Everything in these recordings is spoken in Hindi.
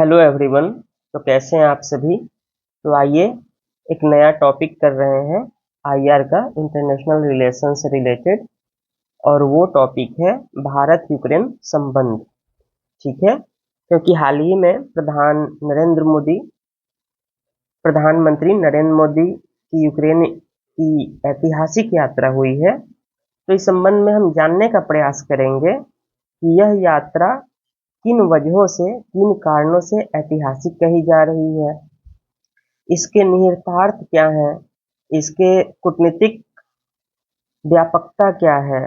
Hello everyone. तो कैसे हैं आप सभी। तो आइए एक नया टॉपिक कर रहे हैं आईआर का, इंटरनेशनल रिलेशन से रिलेटेड। और वो टॉपिक है भारत यूक्रेन संबंध। ठीक है, क्योंकि हाल ही में प्रधानमंत्री नरेंद्र मोदी की यूक्रेन की ऐतिहासिक यात्रा हुई है। तो इस संबंध में हम जानने का प्रयास करेंगे कि यह यात्रा किन वजहों से, किन कारणों से ऐतिहासिक कही जा रही है, इसके निहितार्थ क्या है, इसके कूटनीतिक व्यापकता क्या है।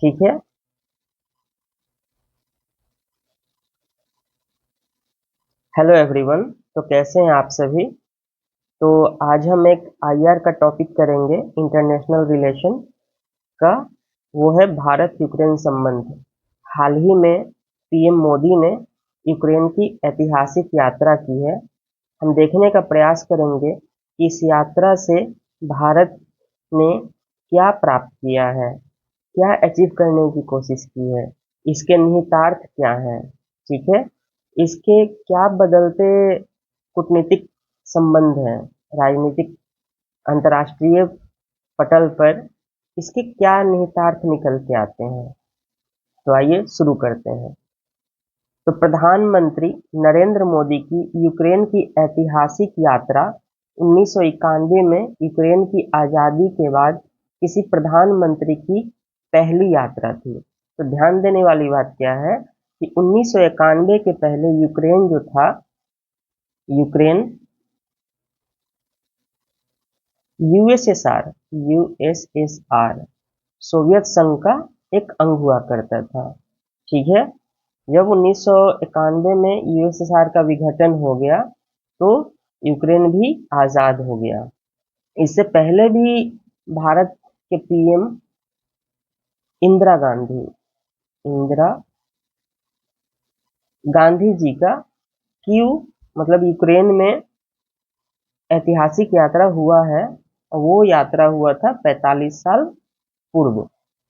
ठीक है। Hello everyone. तो कैसे हैं आप सभी। तो आज हम एक आईआर का टॉपिक करेंगे, इंटरनेशनल रिलेशन का। वो है भारत यूक्रेन संबंध। हाल ही में पीएम मोदी ने यूक्रेन की ऐतिहासिक यात्रा की है। हम देखने का प्रयास करेंगे कि इस यात्रा से भारत ने क्या प्राप्त किया है, क्या अचीव करने की कोशिश की है, इसके निहितार्थ क्या है। ठीक है। इसके क्या बदलते कूटनीतिक संबंध हैं, राजनीतिक अंतर्राष्ट्रीय पटल पर इसके क्या निहितार्थ निकल के आते हैं। तो आइए शुरू करते हैं। तो प्रधानमंत्री नरेंद्र मोदी की यूक्रेन की ऐतिहासिक यात्रा 1991 में यूक्रेन की आज़ादी के बाद किसी प्रधानमंत्री की पहली यात्रा थी। तो ध्यान देने वाली बात क्या है कि 1991 के पहले यूक्रेन जो था, यूक्रेन यूएसएसआर यूएसएसआर सोवियत संघ का एक अंग हुआ करता था। ठीक है। जब 1991 में यूएसएसआर का विघटन हो गया तो यूक्रेन भी आजाद हो गया। इससे पहले भी भारत के पीएम इंदिरा गांधी जी का क्यू मतलब यूक्रेन में ऐतिहासिक यात्रा हुआ है। और वो यात्रा हुआ था 45 साल पूर्व।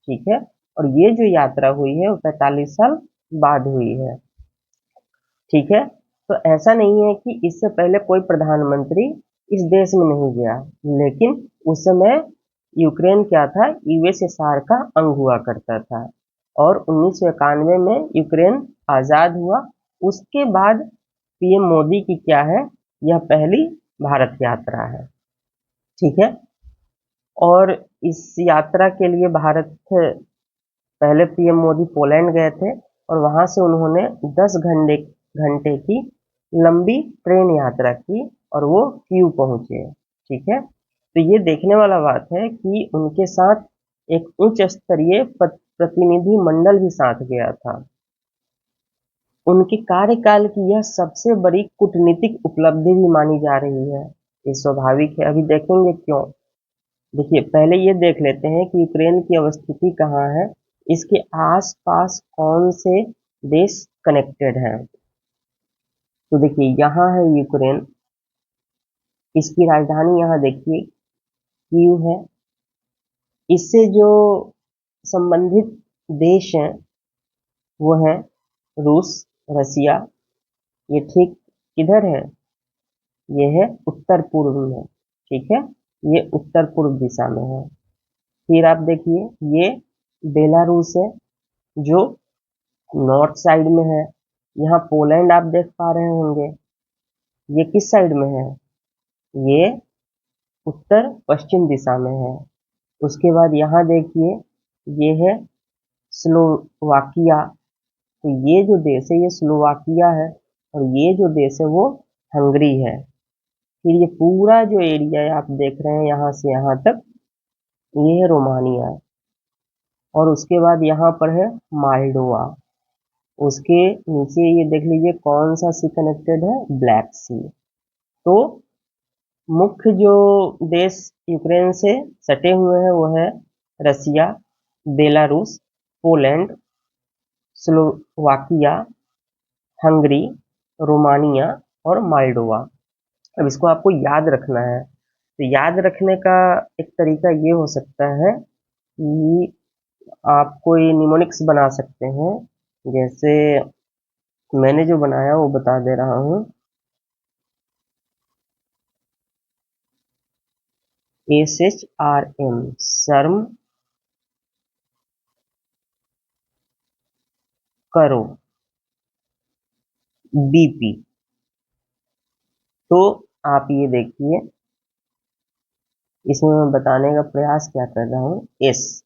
ठीक है। और ये जो यात्रा हुई है वो 45 साल बाद हुई है। ठीक है। तो ऐसा नहीं है कि इससे पहले कोई प्रधानमंत्री इस देश में नहीं गया, लेकिन उस समय यूक्रेन क्या था, यूएसएसआर का अंग हुआ करता था। और 1991 में यूक्रेन आजाद हुआ। उसके बाद पीएम मोदी की क्या है, यह पहली भारत यात्रा है। ठीक है। और इस यात्रा के लिए भारत पहले पीएम मोदी पोलैंड गए थे और वहां से उन्होंने 10 घंटे घंटे की लंबी ट्रेन यात्रा की और वो कीव पहुंचे। ठीक है। तो ये देखने वाला बात है कि उनके साथ एक उच्च स्तरीय प्रतिनिधि मंडल भी साथ गया था। उनके कार्यकाल की यह सबसे बड़ी कूटनीतिक उपलब्धि भी मानी जा रही है। ये स्वाभाविक है, अभी देखेंगे क्यों। देखिए, पहले ये देख लेते हैं कि यूक्रेन की अवस्थिति कहाँ है, इसके आसपास कौन से देश कनेक्टेड हैं। तो देखिए, यहाँ है यूक्रेन, इसकी राजधानी यहाँ देखिए कीव है। इससे जो संबंधित देश हैं वो है रूस, रसिया। ये ठीक किधर है, ये है उत्तर पूर्व में। ठीक है, ये उत्तर पूर्व दिशा में है। फिर आप देखिए, ये बेलारूस है जो नॉर्थ साइड में है। यहाँ पोलैंड आप देख पा रहे होंगे, ये किस साइड में है, ये उत्तर पश्चिम दिशा में है। उसके बाद यहाँ देखिए, ये है स्लोवाकिया। तो ये जो देश है ये स्लोवाकिया है, और ये जो देश है वो हंगरी है। फिर ये पूरा जो एरिया है आप देख रहे हैं यहाँ से यहाँ तक, ये है रोमानिया। और उसके बाद यहाँ पर है माल्डोवा। उसके नीचे ये देख लीजिए कौन सा सी कनेक्टेड है, ब्लैक सी। तो मुख्य जो देश यूक्रेन से सटे हुए हैं वो है Russia, Belarus, Poland, Slovakia, Hungary, Romania और माल्डोवा। अब इसको आपको याद रखना है। तो याद रखने का एक तरीका ये हो सकता है कि आप कोई निमोनिक्स बना सकते हैं। जैसे मैंने जो बनाया वो बता दे रहा हूँ। SHRM शर्म करो, BP। तो आप ये देखिए, इसमें मैं बताने का प्रयास क्या कर रहा हूँ, एस,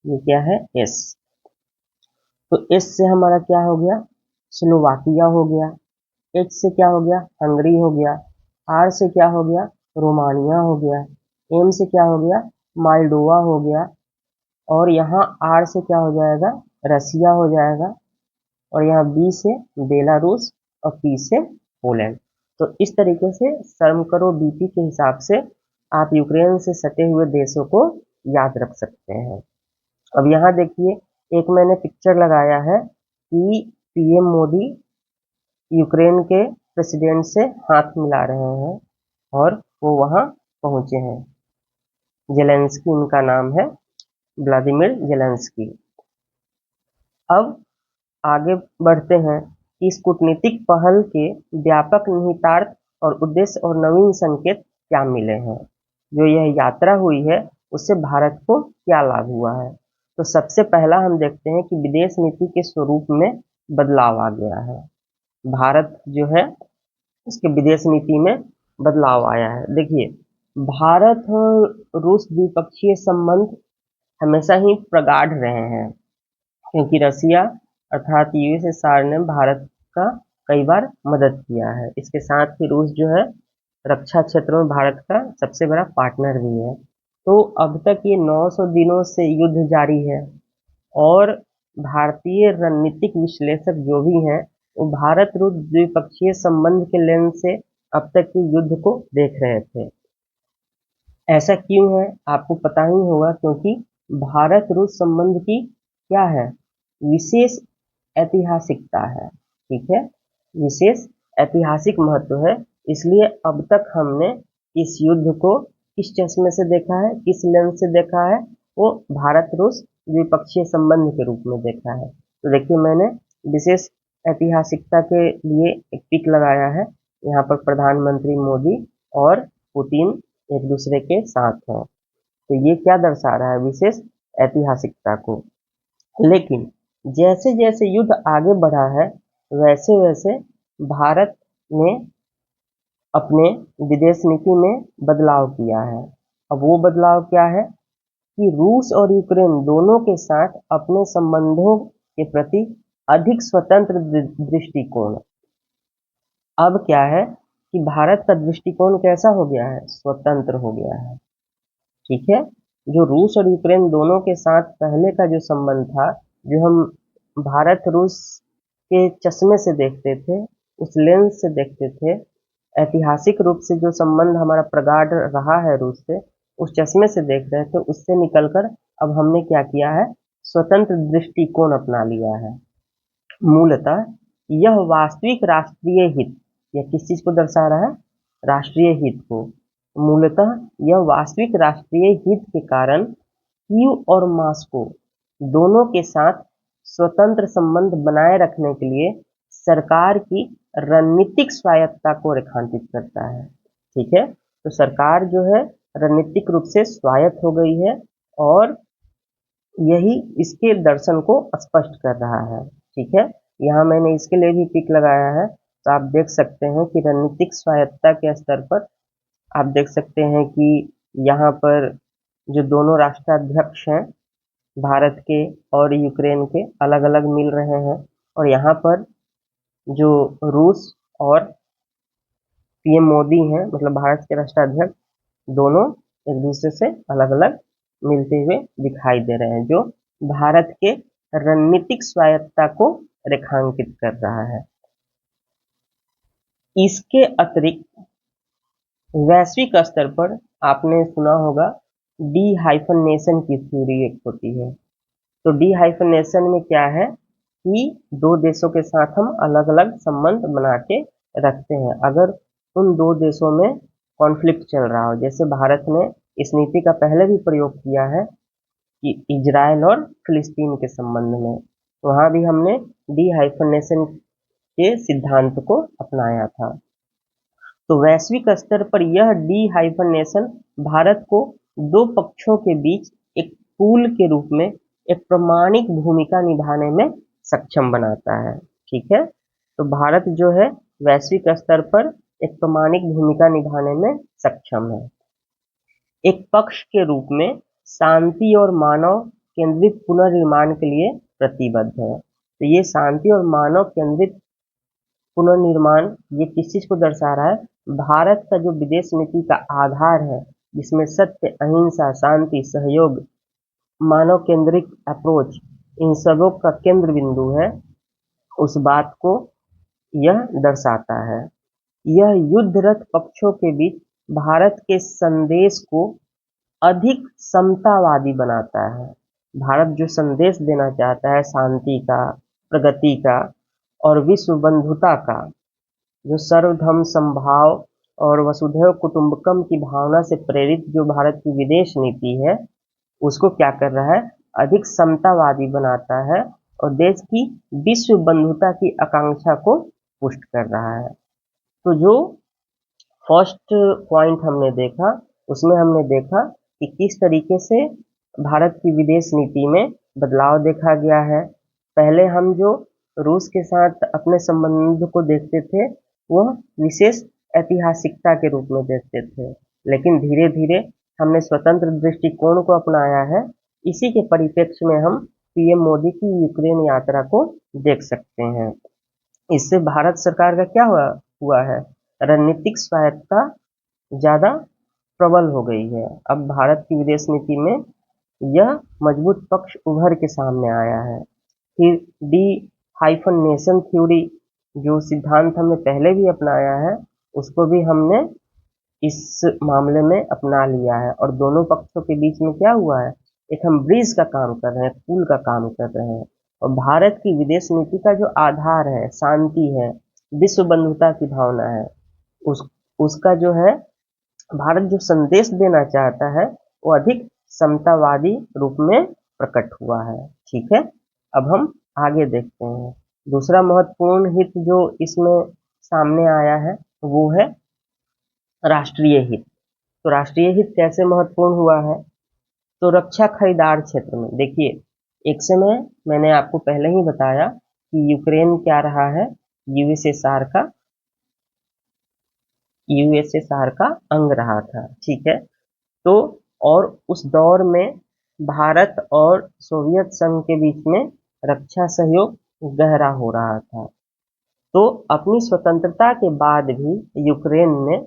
ये क्या है, एस। तो एस से हमारा क्या हो गया, स्लोवाकिया हो गया। एच से क्या हो गया, हंगरी हो गया। आर से क्या हो गया, रोमानिया हो गया। एम से क्या हो गया, मालडोवा हो गया। और यहाँ आर से क्या हो जाएगा, रसिया हो जाएगा। और यहाँ बी से बेलारूस और पी से पोलैंड। तो इस तरीके से सर्म करो बीपी के हिसाब से आप यूक्रेन से सटे हुए देशों को याद रख सकते हैं। अब यहाँ देखिए, एक मैंने पिक्चर लगाया है कि पीएम मोदी यूक्रेन के प्रेसिडेंट से हाथ मिला रहे हैं और वो वहां पहुंचे हैं। जेलेंस्की उनका नाम है, व्लादिमीर जेलेंस्की। अब आगे बढ़ते हैं कि इस कूटनीतिक पहल के व्यापक निहितार्थ और उद्देश्य और नवीन संकेत क्या मिले हैं। जो यह यात्रा हुई है उससे भारत को क्या लाभ हुआ है। तो सबसे पहला हम देखते हैं कि विदेश नीति के स्वरूप में बदलाव आ गया है। भारत जो है उसके विदेश नीति में बदलाव आया है। देखिए, भारत और रूस द्विपक्षीय संबंध हमेशा ही प्रगाढ़ रहे हैं, क्योंकि रसिया अर्थात यूएसएसआर ने भारत का कई बार मदद किया है। इसके साथ ही रूस जो है रक्षा क्षेत्र में भारत का सबसे बड़ा पार्टनर भी है। तो अब तक ये 900 दिनों से युद्ध जारी है और भारतीय रणनीतिक विश्लेषक जो भी हैं वो भारत रूस द्विपक्षीय संबंध के लेंस से अब तक के युद्ध को देख रहे थे। ऐसा क्यों है आपको पता ही होगा, क्योंकि भारत रूस संबंध की क्या है, विशेष ऐतिहासिकता है। ठीक है, विशेष ऐतिहासिक महत्व है। इसलिए अब तक हमने इस युद्ध को किस चश्मे से देखा है, किस लेंस से देखा है, वो भारत रूस द्विपक्षीय संबंध के रूप में देखा है। तो देखिए, मैंने विशेष ऐतिहासिकता के लिए एक पिक लगाया है। यहाँ पर प्रधानमंत्री मोदी और पुतिन एक दूसरे के साथ हैं। तो ये क्या दर्शा रहा है, विशेष ऐतिहासिकता को। लेकिन जैसे जैसे युद्ध आगे बढ़ा है वैसे वैसे भारत ने अपने विदेश नीति में बदलाव किया है। अब वो बदलाव क्या है कि रूस और यूक्रेन दोनों के साथ अपने संबंधों के प्रति अधिक स्वतंत्र दृष्टिकोण। अब क्या है कि भारत का दृष्टिकोण कैसा हो गया है, स्वतंत्र हो गया है। ठीक है, जो रूस और यूक्रेन दोनों के साथ पहले का जो संबंध था, जो हम भारत रूस के चश्मे से देखते थे, उस लेंस से देखते थे, ऐतिहासिक रूप से जो संबंध हमारा प्रगाढ़ रहा है रूस से, उस चश्मे से देख रहे थे, उससे निकलकर अब हमने क्या किया है, स्वतंत्र दृष्टिकोण अपना लिया है। मूलतः यह वास्तविक राष्ट्रीय हित, यह किस चीज को दर्शा रहा है, राष्ट्रीय हित को। मूलतः यह वास्तविक राष्ट्रीय हित के कारण कीव और मॉस्को दोनों के साथ स्वतंत्र संबंध बनाए रखने के लिए सरकार की रणनीतिक स्वायत्तता को रेखांकित करता है। ठीक है, तो सरकार जो है रणनीतिक रूप से स्वायत्त हो गई है और यही इसके दर्शन को स्पष्ट कर रहा है। ठीक है, यहाँ मैंने इसके लिए भी टिक लगाया है। तो आप देख सकते हैं कि रणनीतिक स्वायत्तता के स्तर पर आप देख सकते हैं कि यहाँ पर जो दोनों राष्ट्राध्यक्ष हैं भारत के और यूक्रेन के, अलग अलग मिल रहे हैं। और यहाँ पर जो रूस और पीएम मोदी हैं, मतलब भारत के राष्ट्राध्यक्ष, दोनों एक दूसरे से अलग अलग मिलते हुए दिखाई दे रहे हैं, जो भारत के रणनीतिक स्वायत्तता को रेखांकित कर रहा है। इसके अतिरिक्त वैश्विक स्तर पर आपने सुना होगा डी हाइफनेशन की थ्योरी एक होती है। तो डी हाइफनेशन में क्या है कि दो देशों के साथ हम अलग अलग संबंध बना के रखते हैं अगर उन दो देशों में कॉन्फ्लिक्ट चल रहा हो। जैसे भारत ने इस नीति का पहले भी प्रयोग किया है कि इजराइल और फिलिस्तीन के संबंध में, वहां भी हमने डी हाइफनेशन के सिद्धांत को अपनाया था। तो वैश्विक स्तर पर यह डीहाइफनेशन भारत को दो पक्षों के बीच एक पुल के रूप में एक प्रामाणिक भूमिका निभाने में सक्षम बनाता है। ठीक है, तो भारत जो है वैश्विक स्तर पर एक प्रामाणिक भूमिका निभाने में सक्षम है। एक पक्ष के रूप में शांति और मानव केंद्रित पुनर्निर्माण के लिए प्रतिबद्ध है। तो ये शांति और मानव केंद्रित पुनर्निर्माण ये किस चीज को दर्शा रहा है? भारत का जो विदेश नीति का आधार है, जिसमें सत्य, अहिंसा, शांति, सहयोग, मानव केंद्रित अप्रोच इन सबों का केंद्र बिंदु है, उस बात को यह दर्शाता है। यह युद्धरत पक्षों के बीच भारत के संदेश को अधिक समतावादी बनाता है। भारत जो संदेश देना चाहता है शांति का, प्रगति का और विश्व बंधुता का, जो सर्वधर्म समभाव और वसुधैव कुटुंबकम की भावना से प्रेरित जो भारत की विदेश नीति है, उसको क्या कर रहा है? अधिक समतावादी बनाता है और देश की विश्व बंधुता की आकांक्षा को पुष्ट कर रहा है। तो जो फर्स्ट पॉइंट हमने देखा, उसमें हमने देखा कि किस तरीके से भारत की विदेश नीति में बदलाव देखा गया है। पहले हम जो रूस के साथ अपने संबंध को देखते थे, वह विशेष ऐतिहासिकता के रूप में देखते थे, लेकिन धीरे धीरे हमने स्वतंत्र दृष्टिकोण को अपनाया है। इसी के परिप्रेक्ष्य में हम पीएम मोदी की यूक्रेन यात्रा को देख सकते हैं। इससे भारत सरकार का क्या हुआ है? रणनीतिक स्वायत्तता ज्यादा प्रबल हो गई है। अब भारत की विदेश नीति में यह मजबूत पक्ष उभर के सामने आया है। फिर डी हाइफनेशन थ्योरी जो सिद्धांत हमने पहले भी अपनाया है, उसको भी हमने इस मामले में अपना लिया है और दोनों पक्षों के बीच में क्या हुआ है? एक हम ब्रिज का काम कर रहे हैं, पुल का काम कर रहे हैं। और भारत की विदेश नीति का जो आधार है, शांति है, विश्व बंधुता की भावना है, उसका जो है भारत जो संदेश देना चाहता है वो अधिक समतावादी रूप में प्रकट हुआ है। ठीक है, अब हम आगे देखते हैं। दूसरा महत्वपूर्ण हित जो इसमें सामने आया है वो है राष्ट्रीय हित। तो राष्ट्रीय हित कैसे महत्वपूर्ण हुआ है? तो रक्षा खरीदार क्षेत्र में देखिए, एक समय मैंने आपको पहले ही बताया कि यूक्रेन क्या रहा है? यूएसएसआर का अंग रहा था। ठीक है, तो और उस दौर में भारत और सोवियत संघ के बीच में रक्षा सहयोग गहरा हो रहा था। तो अपनी स्वतंत्रता के बाद भी यूक्रेन ने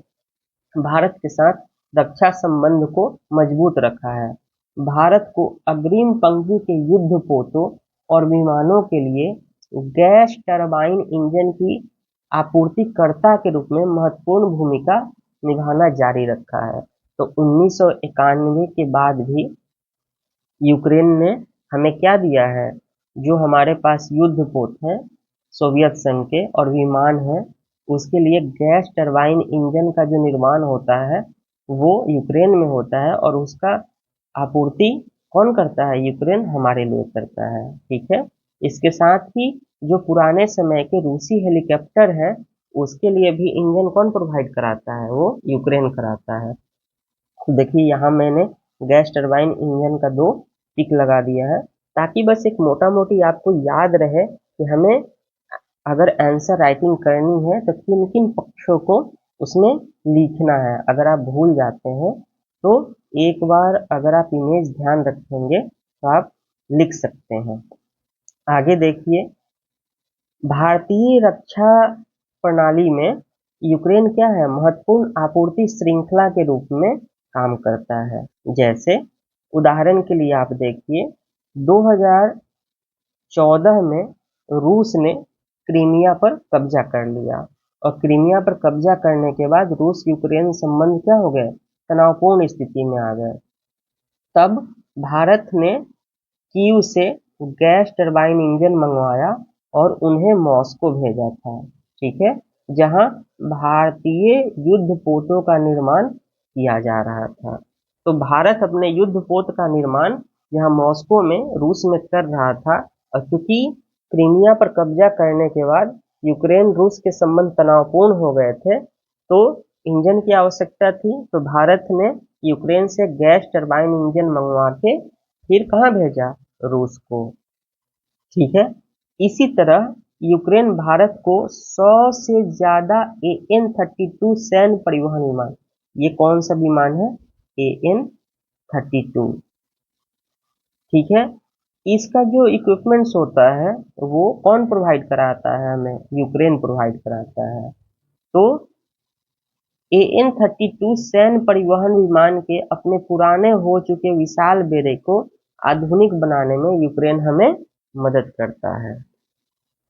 भारत के साथ रक्षा संबंध को मजबूत रखा है। भारत को अग्रिम पंक्ति के युद्धपोतों और विमानों के लिए गैस टरबाइन इंजन की आपूर्तिकर्ता के रूप में महत्वपूर्ण भूमिका निभाना जारी रखा है। तो 1991 के बाद भी यूक्रेन ने हमें क्या दिया है? जो हमारे पास युद्धपोत हैं सोवियत संघ के और विमान हैं, उसके लिए गैस टरबाइन इंजन का जो निर्माण होता है वो यूक्रेन में होता है और उसका आपूर्ति कौन करता है? यूक्रेन हमारे लिए करता है। ठीक है, इसके साथ ही जो पुराने समय के रूसी हेलीकॉप्टर है, उसके लिए भी इंजन कौन प्रोवाइड कराता है? वो यूक्रेन कराता है। देखिए यहाँ मैंने गैस टरबाइन इंजन का 2 टिक लगा दिया है, ताकि बस एक मोटा मोटी आपको याद रहे कि हमें अगर आंसर राइटिंग करनी है तो किन किन पक्षों को उसमें लिखना है। अगर आप भूल जाते हैं तो एक बार अगर आप इमेज ध्यान रखेंगे तो आप लिख सकते हैं। आगे देखिए, भारतीय रक्षा प्रणाली में यूक्रेन क्या है? महत्वपूर्ण आपूर्ति श्रृंखला के रूप में काम करता है। जैसे उदाहरण के लिए आप देखिए, 2014 में रूस ने क्रीमिया पर कब्जा कर लिया और क्रीमिया पर कब्जा करने के बाद रूस यूक्रेन संबंध क्या हो गए? तनावपूर्ण स्थिति में आ गए। तब भारत ने कीव से गैस टरबाइन इंजन मंगवाया और उन्हें मॉस्को भेजा था। ठीक है, जहां भारतीय युद्धपोतों का निर्माण किया जा रहा था। तो भारत अपने युद्धपोत का निर्माण यहाँ मॉस्को में रूस में कर रहा था, और क्योंकि क्रीमिया पर कब्जा करने के बाद यूक्रेन रूस के संबंध तनावपूर्ण हो गए थे, तो इंजन की आवश्यकता थी, तो भारत ने यूक्रेन से गैस टरबाइन इंजन मंगवा के फिर कहाँ भेजा? रूस को। ठीक है। इसी तरह यूक्रेन भारत को 100 से ज्यादा AN-32 सैन्य परिवहन विमान, ये कौन सा विमान है? AN-32। ठीक है। इसका जो इक्विपमेंट्स होता है वो कौन प्रोवाइड कराता है? हमें यूक्रेन प्रोवाइड कराता है। तो AN-32 सैन्य परिवहन विमान के अपने पुराने हो चुके विशाल बेड़े को आधुनिक बनाने में यूक्रेन हमें मदद करता है।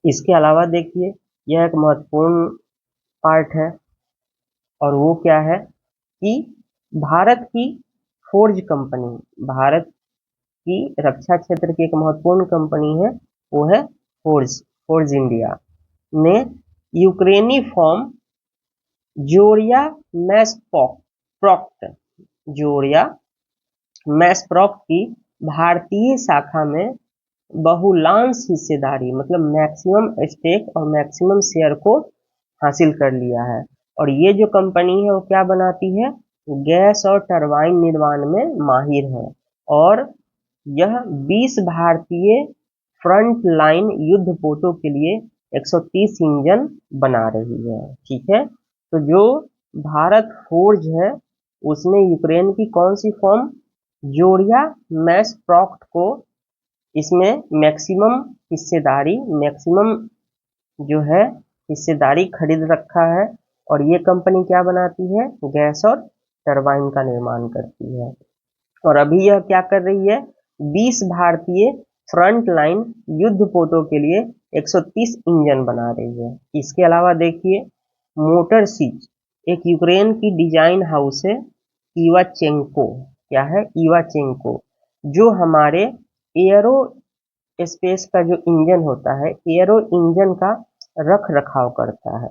इसके अलावा देखिए, यह एक महत्वपूर्ण पार्ट है, और वो क्या है कि भारत की फोर्ज कंपनी, भारत की रक्षा क्षेत्र की एक महत्वपूर्ण कंपनी है, वो है फोर्ज, फोर्ज इंडिया ने यूक्रेनी फॉर्म जोरिया मैसप्रॉक्ट, जोरिया मैसप्रॉक्ट की भारतीय शाखा में बहुलांश हिस्सेदारी, मतलब मैक्सिमम स्टेक और मैक्सिमम शेयर को हासिल कर लिया है। और ये जो कंपनी है वो क्या बनाती है? गैस और टरबाइन निर्माण में माहिर है, और यह 20 भारतीय फ्रंट लाइन युद्ध पोतों के लिए 130 इंजन बना रही है। ठीक है। तो जो भारत फोर्ज है उसने यूक्रेन की कौन सी फॉर्म, जोरिया मैसप्रॉक्ट को, इसमें मैक्सिमम हिस्सेदारी, मैक्सिमम जो है हिस्सेदारी खरीद रखा है, और ये कंपनी क्या बनाती है? गैस और टरबाइन का निर्माण करती है। और अभी यह क्या कर रही है? 20 भारतीय फ्रंट लाइन युद्ध पोतों के लिए 130 इंजन बना रही है। इसके अलावा देखिए, मोटर सीच एक यूक्रेन की डिजाइन हाउस है, इवाचेंको। क्या है? इवाचेंको, जो हमारे एयरो स्पेस का जो इंजन होता है, एयरो इंजन का रख रखाव करता है।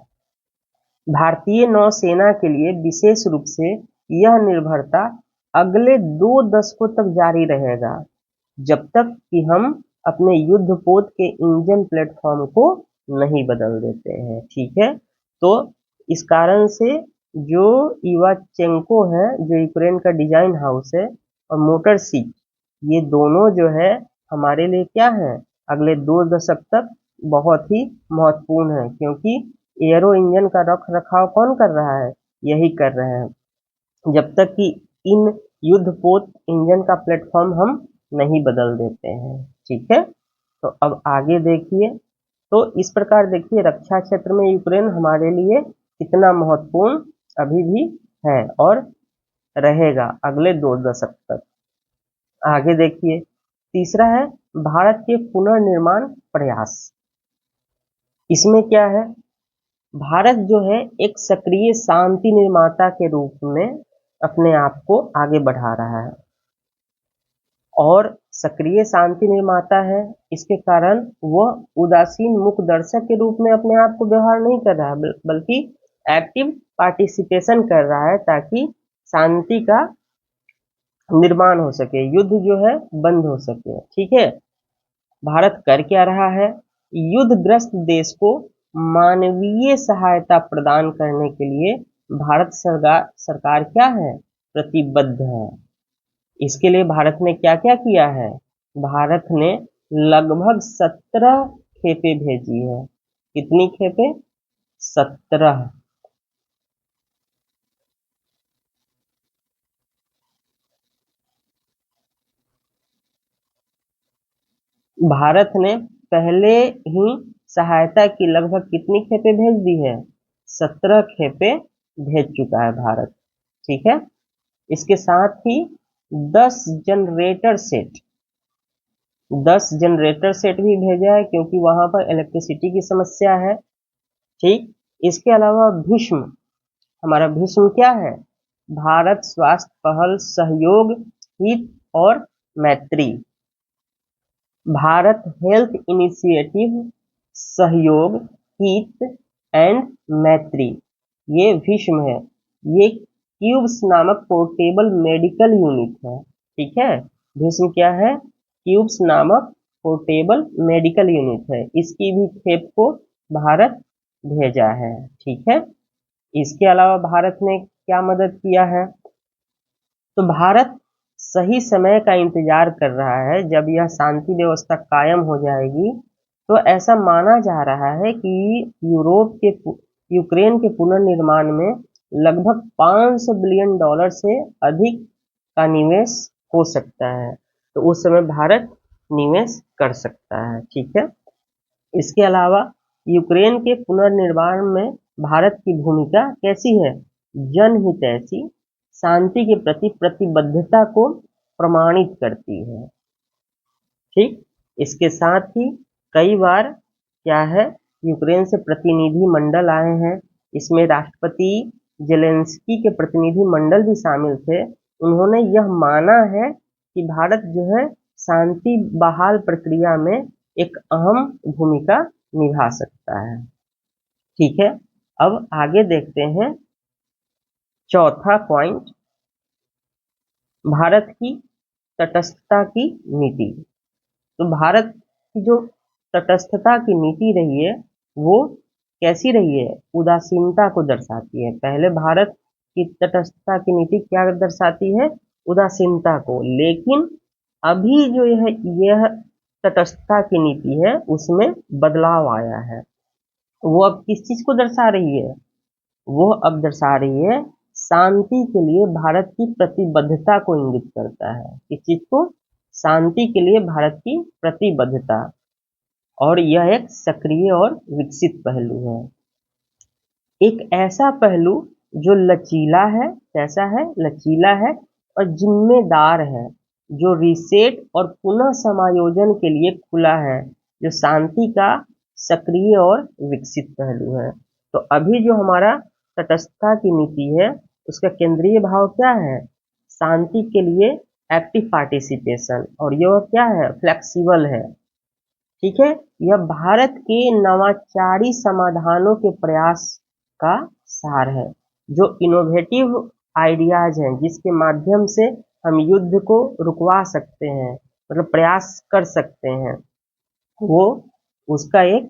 भारतीय नौसेना के लिए विशेष रूप से यह निर्भरता अगले 2 दशकों तक जारी रहेगा, जब तक कि हम अपने युद्धपोत के इंजन प्लेटफॉर्म को नहीं बदल देते हैं। ठीक है। तो इस कारण से जो इवाचेंको है, जो यूक्रेन का डिजाइन हाउस है, और मोटर सीच, ये दोनों जो है हमारे लिए क्या है? अगले 2 दशक तक बहुत ही महत्वपूर्ण है, क्योंकि एयरो इंजन का रख रखाव कौन कर रहा है? यही कर रहे हैं, जब तक कि इन युद्धपोत इंजन का प्लेटफॉर्म हम नहीं बदल देते हैं। ठीक है। तो अब आगे देखिए, तो इस प्रकार देखिए रक्षा क्षेत्र में यूक्रेन हमारे लिए कितना महत्वपूर्ण अभी भी है और रहेगा अगले 2 दशक तक। आगे देखिए, तीसरा है भारत के पुनर्निर्माण प्रयास। इसमें क्या है? भारत जो है एक सक्रिय शांति निर्माता के रूप में अपने आप को आगे बढ़ा रहा है, और सक्रिय शांति निर्माता है, इसके कारण वह उदासीन मुख दर्शक के रूप में अपने आप को व्यवहार नहीं कर रहा है, बल्कि एक्टिव पार्टिसिपेशन कर रहा है, ताकि शांति का निर्माण हो सके, युद्ध जो है बंद हो सके। ठीक है। भारत कर क्या रहा है? युद्धग्रस्त देश को मानवीय सहायता प्रदान करने के लिए भारत सरकार क्या है? प्रतिबद्ध है। इसके लिए भारत ने क्या क्या किया है? भारत ने लगभग 17 खेपें भेजी है। कितनी खेपें? 17। भारत ने पहले ही सहायता की लगभग कितनी खेपें भेज दी है? 17 खेपें भेज चुका है भारत। ठीक है। इसके साथ ही 10 जनरेटर सेट 10 जनरेटर सेट भी भेजा है, क्योंकि वहां पर इलेक्ट्रिसिटी की समस्या है। ठीक। इसके अलावा भीष्म, हमारा भीष्म क्या है? भारत स्वास्थ्य पहल सहयोग हित और मैत्री, भारत हेल्थ इनिशिएटिव सहयोग हित एंड मैत्री, ये भीष्म है। ये क्यूब्स नामक पोर्टेबल मेडिकल यूनिट है। ठीक है। भीष्म क्या है? क्यूब्स नामक पोर्टेबल मेडिकल यूनिट है। इसकी भी खेप को भारत भेजा है। ठीक है, इसके अलावा भारत ने क्या मदद किया है? तो भारत सही समय का इंतजार कर रहा है। जब यह शांति व्यवस्था कायम हो जाएगी तो ऐसा माना जा रहा है कि यूक्रेन के पुनर्निर्माण में लगभग 500 बिलियन डॉलर से अधिक का निवेश हो सकता है। तो उस समय भारत निवेश कर सकता है। ठीक है, इसके अलावा यूक्रेन के पुनर्निर्माण में भारत की भूमिका कैसी है? जनहितैषी, शांति के प्रति प्रतिबद्धता को प्रमाणित करती है। ठीक, इसके साथ ही कई बार क्या है, यूक्रेन से प्रतिनिधि मंडल आए हैं। इसमें राष्ट्रपति जेलेंस्की के प्रतिनिधि मंडल भी शामिल थे। उन्होंने यह माना है कि भारत जो है शांति बहाल प्रक्रिया में एक अहम भूमिका निभा सकता है। ठीक है, अब आगे देखते हैं चौथा पॉइंट, भारत की तटस्थता की नीति। तो भारत की जो तटस्थता की नीति रही है वो कैसी रही है? उदासीनता को दर्शाती है। पहले भारत की तटस्थता की नीति क्या दर्शाती है? उदासीनता को। लेकिन अभी जो यह तटस्थता की नीति है उसमें बदलाव आया है। वो अब किस चीज को दर्शा रही है? वो अब दर्शा रही है शांति के लिए भारत की प्रतिबद्धता को इंगित करता है। किस चीज को? शांति के लिए भारत की प्रतिबद्धता। और यह एक सक्रिय और विकसित पहलू है। एक ऐसा पहलू जो लचीला है। कैसा है? लचीला है और जिम्मेदार है, जो रीसेट और पुनः समायोजन के लिए खुला है, जो शांति का सक्रिय और विकसित पहलू है। तो अभी जो हमारा तटस्थता की नीति है उसका केंद्रीय भाव क्या है? शांति के लिए एक्टिव पार्टिसिपेशन। और यह क्या है? फ्लेक्सिबल है। ठीक है, यह भारत के नवाचारी समाधानों के प्रयास का सार है, जो इनोवेटिव आइडियाज हैं जिसके माध्यम से हम युद्ध को रुकवा सकते हैं, मतलब प्रयास कर सकते हैं। वो उसका एक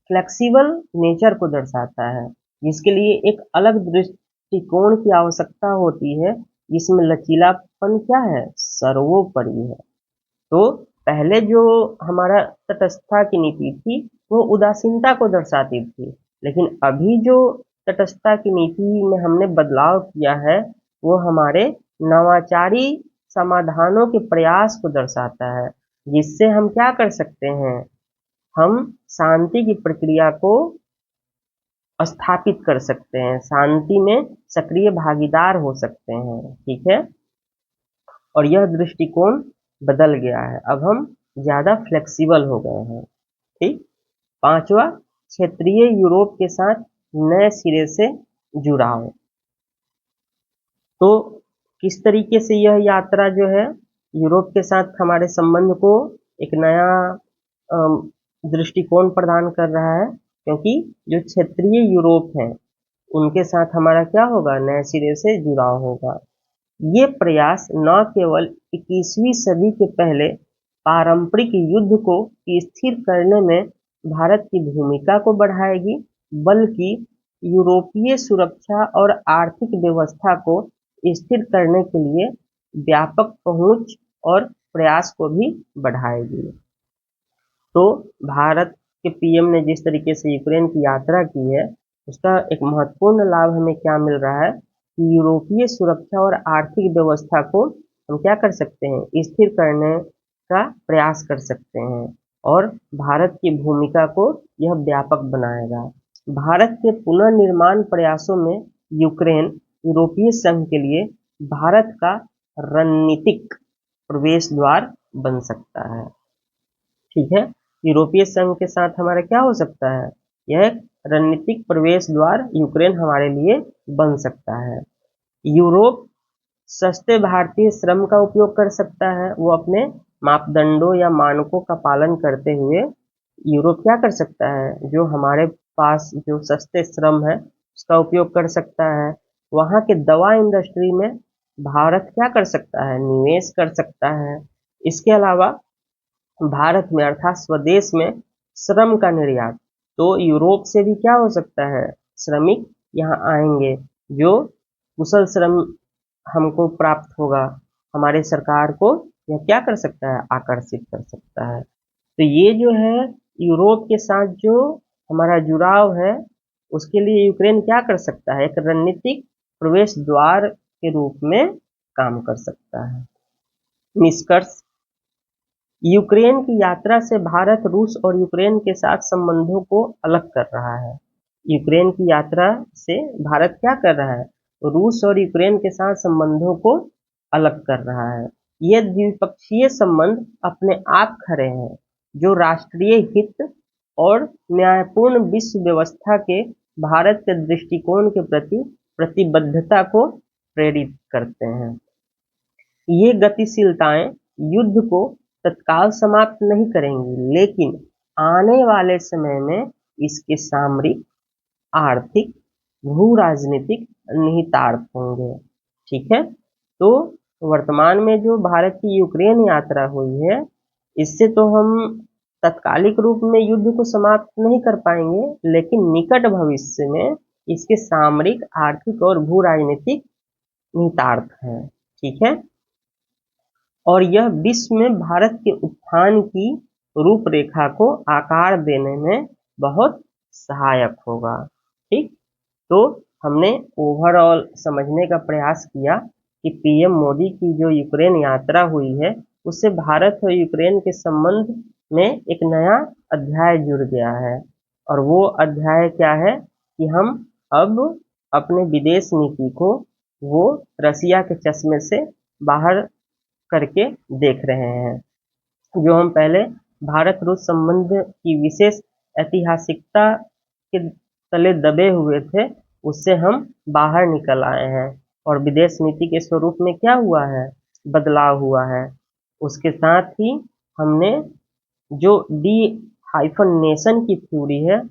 फ्लेक्सिबल नेचर को दर्शाता है, जिसके लिए एक अलग दृष्टिकोण की आवश्यकता होती है, जिसमें लचीलापन क्या है? सर्वोपरि है। तो पहले जो हमारा तटस्थता की नीति थी वो उदासीनता को दर्शाती थी, लेकिन अभी जो तटस्थता की नीति में हमने बदलाव किया है वो हमारे नवाचारी समाधानों के प्रयास को दर्शाता है, जिससे हम क्या कर सकते हैं? हम शांति की प्रक्रिया को स्थापित कर सकते हैं, शांति में सक्रिय भागीदार हो सकते हैं। ठीक है, और यह दृष्टिकोण बदल गया है। अब हम ज्यादा फ्लेक्सिबल हो गए हैं। ठीक, पांचवा, क्षेत्रीय यूरोप के साथ नए सिरे से जुड़ाव। तो किस तरीके से यह यात्रा जो है यूरोप के साथ हमारे संबंध को एक नया दृष्टिकोण प्रदान कर रहा है, क्योंकि जो क्षेत्रीय यूरोप है उनके साथ हमारा क्या होगा? नए सिरे से जुड़ाव होगा। ये प्रयास न केवल 21वीं सदी के पहले पारंपरिक युद्ध को स्थिर करने में भारत की भूमिका को बढ़ाएगी, बल्कि यूरोपीय सुरक्षा और आर्थिक व्यवस्था को स्थिर करने के लिए व्यापक पहुंच और प्रयास को भी बढ़ाएगी। तो भारत के पीएम ने जिस तरीके से यूक्रेन की यात्रा की है उसका एक महत्वपूर्ण लाभ हमें क्या मिल रहा है कि यूरोपीय सुरक्षा और आर्थिक व्यवस्था को हम क्या कर सकते हैं? स्थिर करने का प्रयास कर सकते हैं, और भारत की भूमिका को यह व्यापक बनाएगा। भारत के पुनर्निर्माण प्रयासों में यूक्रेन यूरोपीय संघ के लिए भारत का रणनीतिक प्रवेश द्वार बन सकता है। ठीक है, यूरोपीय संघ के साथ हमारा क्या हो सकता है? यह एक रणनीतिक प्रवेश द्वार यूक्रेन हमारे लिए बन सकता है। यूरोप सस्ते भारतीय श्रम का उपयोग कर सकता है। वो अपने मापदंडों या मानकों का पालन करते हुए यूरोप क्या कर सकता है? जो हमारे पास जो सस्ते श्रम है उसका उपयोग कर सकता है। वहाँ के दवा इंडस्ट्री में भारत क्या कर सकता है? निवेश कर सकता है। इसके अलावा भारत में अर्थात स्वदेश में श्रम का निर्यात तो यूरोप से भी क्या हो सकता है, श्रमिक यहाँ आएंगे, जो कुशल श्रम हमको प्राप्त होगा, हमारे सरकार को यह क्या कर सकता है, आकर्षित कर सकता है। तो ये जो है यूरोप के साथ जो हमारा जुड़ाव है, उसके लिए यूक्रेन क्या कर सकता है, एक रणनीतिक प्रवेश द्वार के रूप में काम कर सकता है। निष्कर्ष, यूक्रेन की यात्रा से भारत रूस और यूक्रेन के साथ संबंधों को अलग कर रहा है। यूक्रेन की यात्रा से भारत क्या कर रहा है, रूस और यूक्रेन के साथ संबंधों को अलग कर रहा है। ये द्विपक्षीय संबंध अपने आप खड़े हैं, जो राष्ट्रीय हित और न्यायपूर्ण विश्व व्यवस्था के भारत के दृष्टिकोण के प्रति प्रतिबद्धता को प्रेरित करते हैं। ये गतिशीलताएं युद्ध को तत्काल समाप्त नहीं करेंगी, लेकिन आने वाले समय में इसके सामरिक, आर्थिक, भू राजनीतिक निहितार्थ होंगे। ठीक है, तो वर्तमान में जो भारत की यूक्रेन यात्रा हुई है, इससे तो हम तत्कालिक रूप में युद्ध को समाप्त नहीं कर पाएंगे, लेकिन निकट भविष्य में इसके सामरिक, आर्थिक और भू राजनीतिक निहितार्थ है। ठीक है, और यह विश्व में भारत के उत्थान की रूपरेखा को आकार देने में बहुत सहायक होगा। ठीक, तो हमने ओवरऑल समझने का प्रयास किया कि पीएम मोदी की जो यूक्रेन यात्रा हुई है, उससे भारत और यूक्रेन के संबंध में एक नया अध्याय जुड़ गया है। और वो अध्याय क्या है कि हम अब अपने विदेश नीति को वो रसिया के चश्मे से बाहर करके देख रहे हैं। जो हम पहले भारत रूस संबंध की विशेष ऐतिहासिकता के तले दबे हुए थे, उससे हम बाहर निकल आए हैं और विदेश नीति के स्वरूप में क्या हुआ है, बदलाव हुआ है। उसके साथ ही हमने जो डी हाइफनेशन की थ्योरी है,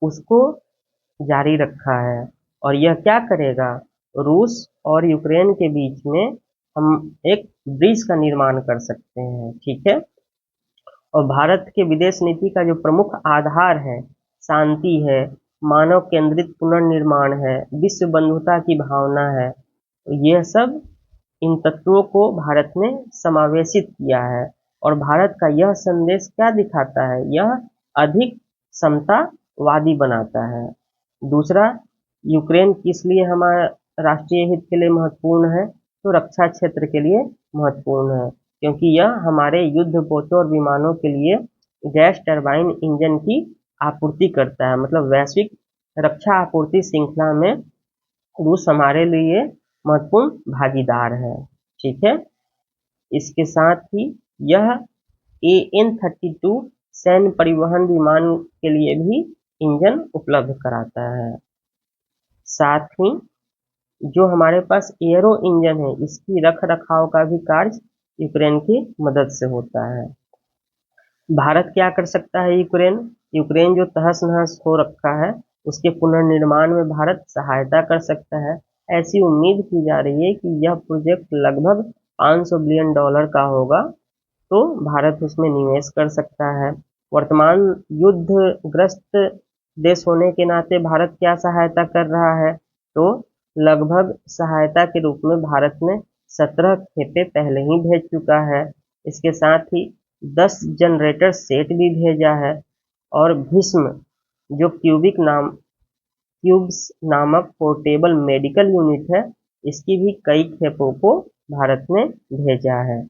उसको जारी रखा है, और यह क्या करेगा, रूस और यूक्रेन के बीच में हम एक ब्रिज का निर्माण कर सकते हैं। ठीक है, और भारत के विदेश नीति का जो प्रमुख आधार है, शांति है, मानव केंद्रित पुनर्निर्माण है, विश्व बंधुता की भावना है, यह सब इन तत्वों को भारत ने समावेशित किया है। और भारत का यह संदेश क्या दिखाता है, यह अधिक समतावादी बनाता है। दूसरा, यूक्रेन किस लिए हमारा राष्ट्रीय हित के लिए महत्वपूर्ण है, तो रक्षा क्षेत्र के लिए महत्वपूर्ण है, क्योंकि यह हमारे युद्धपोतों और विमानों के लिए गैस टरबाइन इंजन की आपूर्ति करता है। मतलब वैश्विक रक्षा आपूर्ति श्रृंखला में रूस हमारे लिए महत्वपूर्ण भागीदार है। ठीक है, इसके साथ ही यह AN-32 सैन्य परिवहन विमान के लिए भी इंजन उपलब्ध कराता है। साथ ही जो हमारे पास एयरो इंजन है, इसकी रख रखाव का भी कार्य यूक्रेन की मदद से होता है। भारत क्या कर सकता है, यूक्रेन जो तहस नहस हो रखा है, उसके पुनर्निर्माण में भारत सहायता कर सकता है। ऐसी उम्मीद की जा रही है कि यह प्रोजेक्ट लगभग $500 बिलियन का होगा, तो भारत उसमें निवेश कर सकता है। वर्तमान युद्धग्रस्त देश होने के नाते भारत क्या सहायता कर रहा है, तो लगभग सहायता के रूप में भारत ने 17 खेपे पहले ही भेज चुका है। इसके साथ ही 10 जनरेटर सेट भी भेजा है, और भीष्म जो क्यूब्स नामक पोर्टेबल मेडिकल यूनिट है, इसकी भी कई खेपों को भारत ने भेजा है।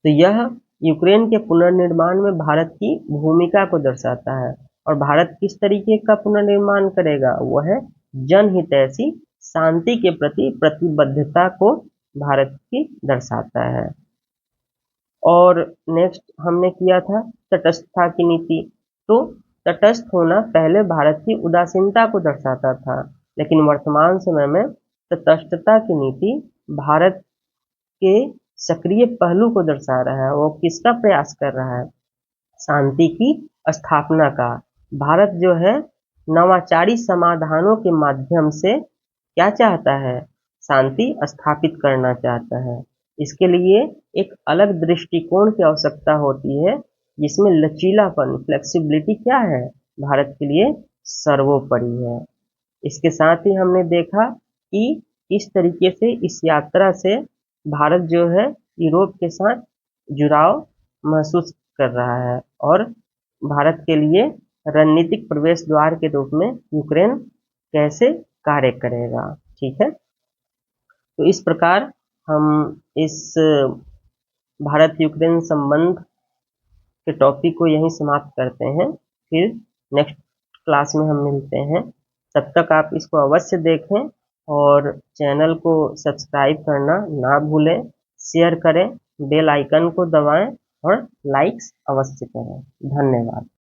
तो यह यूक्रेन के पुनर्निर्माण में भारत की भूमिका को दर्शाता है। और भारत किस तरीके का पुनर्निर्माण करेगा, वह है जनहितैषी शांति के प्रति प्रतिबद्धता को भारत की दर्शाता है। और नेक्स्ट हमने किया था तटस्थता की नीति। तो तटस्थ होना पहले भारत की उदासीनता को दर्शाता था, लेकिन वर्तमान समय में तटस्थता की नीति भारत के सक्रिय पहलू को दर्शा रहा है। वो किसका प्रयास कर रहा है, शांति की स्थापना का। भारत जो है नवाचारी समाधानों के माध्यम से क्या चाहता है, शांति स्थापित करना चाहता है। इसके लिए एक अलग दृष्टिकोण की आवश्यकता होती है, जिसमें लचीलापन, फ्लेक्सिबिलिटी क्या है, भारत के लिए सर्वोपरि है। इसके साथ ही हमने देखा कि इस तरीके से इस यात्रा से भारत जो है यूरोप के साथ जुड़ाव महसूस कर रहा है और भारत के लिए रणनीतिक प्रवेश द्वार के रूप में यूक्रेन कैसे कार्य करेगा। ठीक है, तो इस प्रकार हम इस भारत यूक्रेन संबंध के टॉपिक को यहीं समाप्त करते हैं। फिर नेक्स्ट क्लास में हम मिलते हैं। तब तक आप इसको अवश्य देखें और चैनल को सब्सक्राइब करना ना भूलें, शेयर करें, बेल आइकन को दबाएं और लाइक्स अवश्य करें। धन्यवाद।